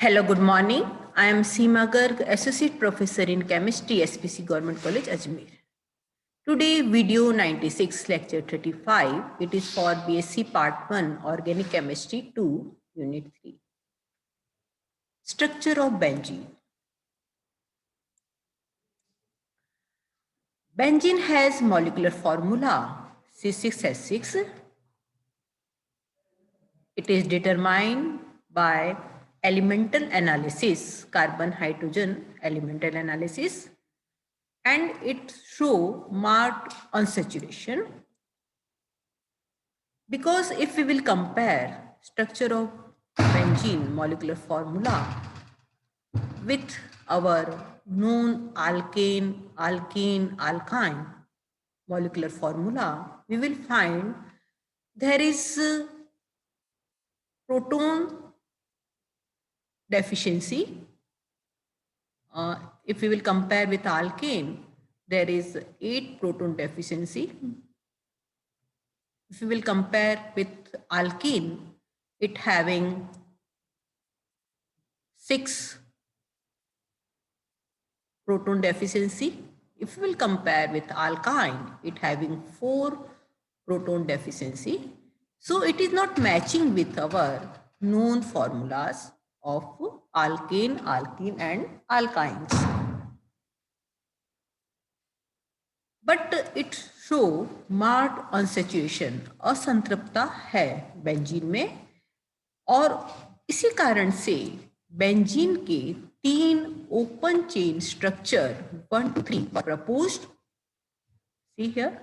Hello, good morning. I am Seema Garg, Associate Professor in Chemistry, SPC Government College, Ajmer. Today, video 96, lecture 35. It is for BSc Part 1, Organic Chemistry 2, Unit 3. Structure of benzene. Benzene has molecular formula C6H6. It is determined by elemental analysis, carbon-hydrogen elemental analysis, and it show marked unsaturation. Because if we will compare structure of benzene molecular formula with our known alkane, alkene, alkyne molecular formula, we will find there is proton deficiency. If we will compare with alkane, there is 8 proton deficiency. If we will compare with alkene, it having 6 proton deficiency. If we will compare with alkyne, it having 4 proton deficiency. So it is not matching with our known formulas of alkane, alkene and alkynes. But it show marked unsaturation, असंतृप्तता है benzene में, और इसी कारण से benzene के 3 open chain structure 1, 3 proposed. See here,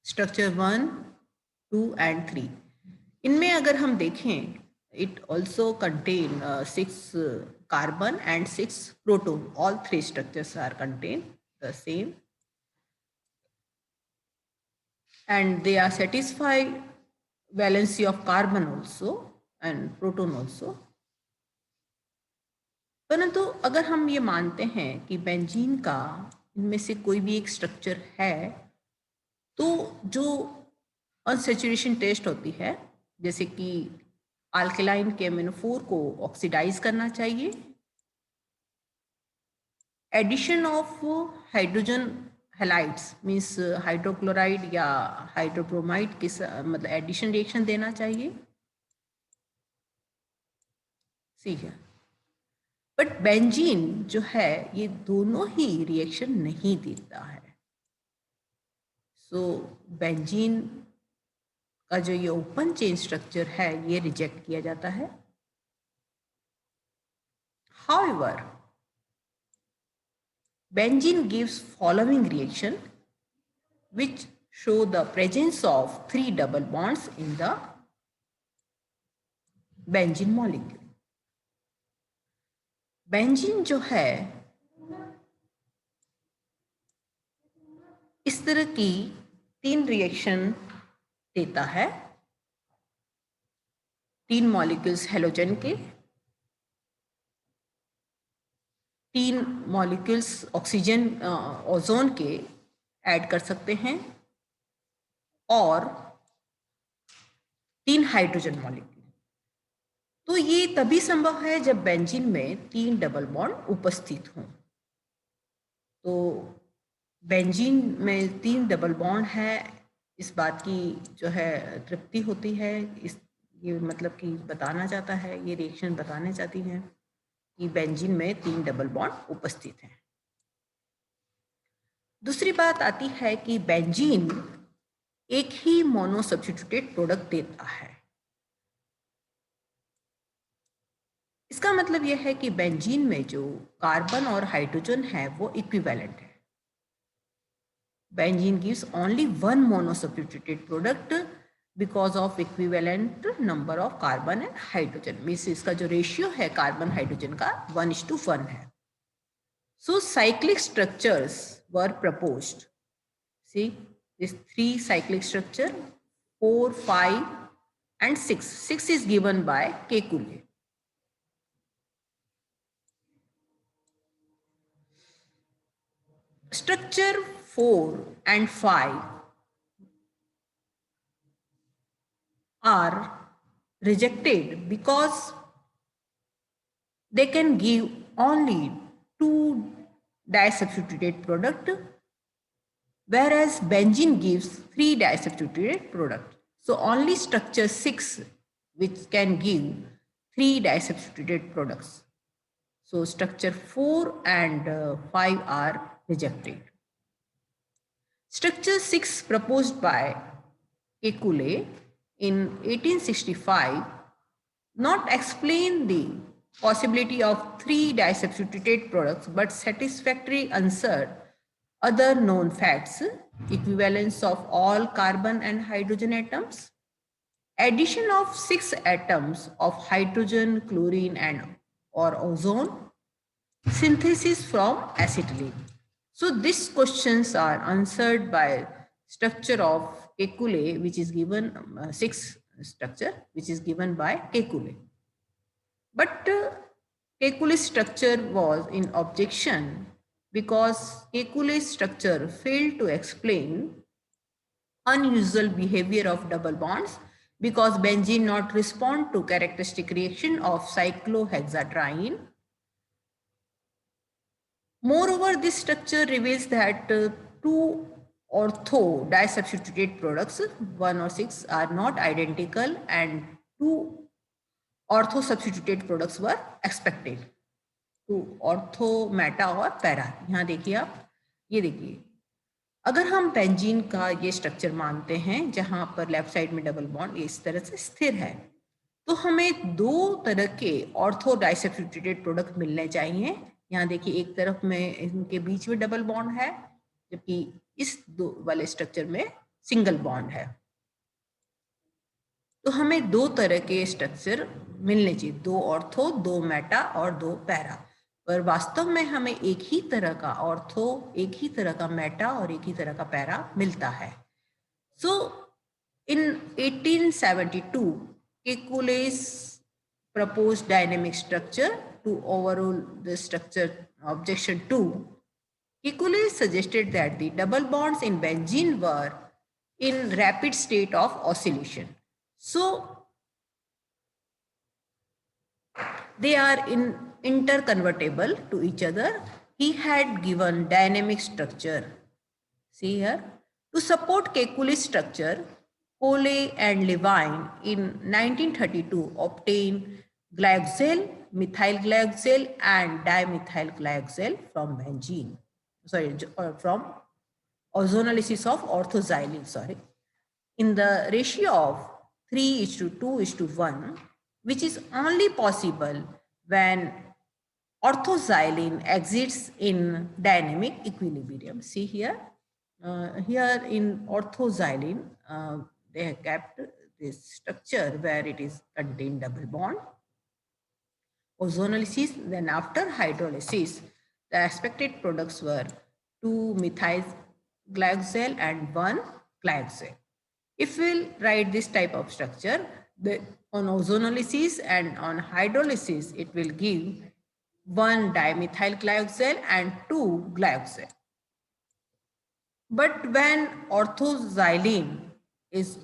structure 1, 2 and 3. इनमें अगर हम देखें, it also contain 6 carbon and 6 proton. All 3 structures are contained the same, and they are satisfied valency of carbon also and proton also. परंतु अगर हम ये मानते हैं कि बेंजीन का इनमें से कोई भी एक स्ट्रक्चर है, तो जो अनसेचुरेशन टेस्ट होती है, जैसे कि अल्कलाइन के अमीनो-4 को ऑक्सीडाइज करना चाहिए, addition of hydrogen halides means hydrochloride या हाइड्रोब्रोमाइड के मतलब एडिशन रिएक्शन देना चाहिए. सी है, बट बेंजीन जो है ये दोनों ही रिएक्शन नहीं देता है. सो बेंजीन का जो ये ओपन चेन स्ट्रक्चर है ये रिजेक्ट किया जाता है. However, benzene gives following reaction which show the presence of 3 double bonds in the benzene molecule. Benzene जो है इस तरह की 3 रिएक्शन देता है. 3 मॉलिक्यूल्स हेलोजन के, 3 मॉलिक्यूल्स ऑक्सीजन ओजोन के ऐड कर सकते हैं, और 3 हाइड्रोजन मॉलिक्यूल. तो ये तभी संभव है जब बेंजीन में 3 डबल बॉन्ड उपस्थित हों. तो बेंजीन में 3 डबल बॉन्ड है, इस बात की जो है तृप्ति होती है. ये मतलब कि बताना चाहता है, ये रिएक्शन बताना चाहती है कि बेंजीन में 3 डबल बॉन्ड उपस्थित हैं. दूसरी बात आती है कि बेंजीन एक ही मोनो सब्स्टिट्यूटेड प्रोडक्ट देता है. इसका मतलब यह है कि बेंजीन में जो कार्बन और हाइड्रोजन है वो इक्विवेलेंट है. Benzene gives only 1 mono substituted product because of equivalent number of carbon and hydrogen. Means इसका जो रेशियो है कार्बन हाइड्रोजन का 1:1 है. So cyclic structures were proposed. See this 3 cyclic structure 4, 5 and 6. 6 is given by Kekulé. Structure 4 and 5 are rejected because they can give only 2 disubstituted product, whereas benzene gives 3 disubstituted product. So only structure 6 which can give 3 disubstituted products. So structure 4 and 5 are rejected. Structure 6 proposed by Kekulé in 1865 not explain the possibility of 3 disubstituted products but satisfactorily answered other known facts: equivalence of all carbon and hydrogen atoms, addition of 6 atoms of hydrogen, chlorine and or ozone, synthesis from acetylene. So these questions are answered by structure of Kekulé, which is given 6 structure, which is given by Kekulé. But Kekulé's structure was in objection because Kekulé's structure failed to explain unusual behavior of double bonds because benzene not respond to characteristic reaction of cyclohexatriene. Moreover, this structure reveals that 2 ortho disubstituted products, 1 or 6, are not identical and 2 ortho substituted products were expected. तो ortho, Meta और para, यहाँ देखिए आप, ये देखिए, अगर हम benzene का ये स्ट्रक्चर मानते हैं जहां पर लेफ्ट साइड में डबल बॉन्ड इस तरह से स्थिर है, तो हमें 2 तरह के ऑर्थो डाइसब्स्टिट्यूटेड प्रोडक्ट मिलने चाहिए. यहाँ देखिए एक तरफ में इनके बीच में डबल बॉन्ड है, जबकि इस 2 वाले स्ट्रक्चर में सिंगल बॉन्ड है. तो हमें 2 तरह के स्ट्रक्चर मिलने चाहिए, 2 ऑर्थो, 2 मेटा और 2 पैरा. पर वास्तव में हमें एक ही तरह का ऑर्थो, एक ही तरह का मेटा और एक ही तरह का पैरा मिलता है. सो इन 1872 Kekulé's proposed dynamic structure to overrule the structure objection 2. Kekulé suggested that the double bonds in benzene were in rapid state of oscillation. So they are interconvertible to each other. He had given dynamic structure. See here. To support Kekulé's structure, Cole and Levine in 1932 obtained glyoxyl, methyl glyoxyl and dimethyl glyoxyl from benzene. Sorry, from ozonolysis of orthoxylene, in the ratio of 3:2:1, which is only possible when orthoxylene exists in dynamic equilibrium. See here, here in orthoxylene, they have kept this structure where it is contained double bond. Ozonolysis, then after hydrolysis, the expected products were 2 methyl glyoxyl and 1 glyoxyl. If we'll write this type of structure, on ozonolysis and on hydrolysis, it will give 1 dimethyl glyoxyl and 2 glyoxyl. But when orthoxylene is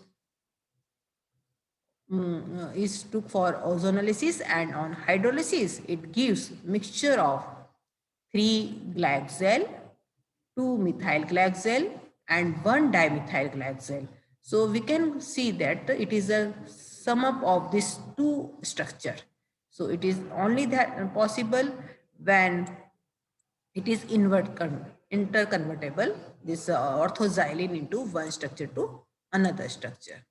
took for ozonolysis and on hydrolysis, it gives mixture of 3 glyoxyl, 2 methyl glyoxyl and 1 dimethyl glyoxyl. So we can see that it is a sum up of these 2 structure. So it is only that possible when it is interconvertible, this orthoxylene into one structure to another structure.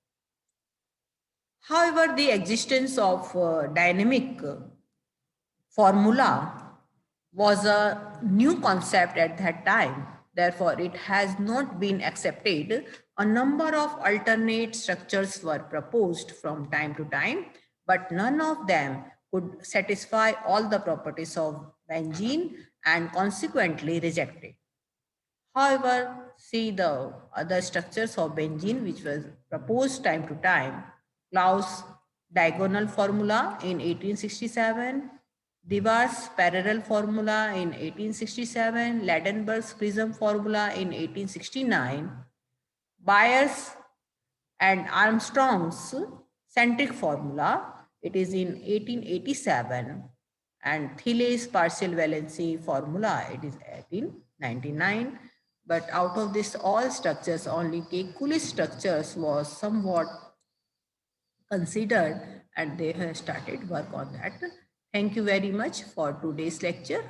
However, the existence of dynamic formula was a new concept at that time. Therefore, it has not been accepted. A number of alternate structures were proposed from time to time, but none of them could satisfy all the properties of benzene and consequently rejected. However, see the other structures of benzene which was proposed time to time. Claus' diagonal formula in 1867, Devar's parallel formula in 1867, Ladenburg's prism formula in 1869, Bayer's and Armstrong's centric formula, it is in 1887, And Thiele's partial valency formula, it is 1899. But out of this all structures, only Kekule's structures was somewhat considered and they have started work on that. Thank you very much for today's lecture.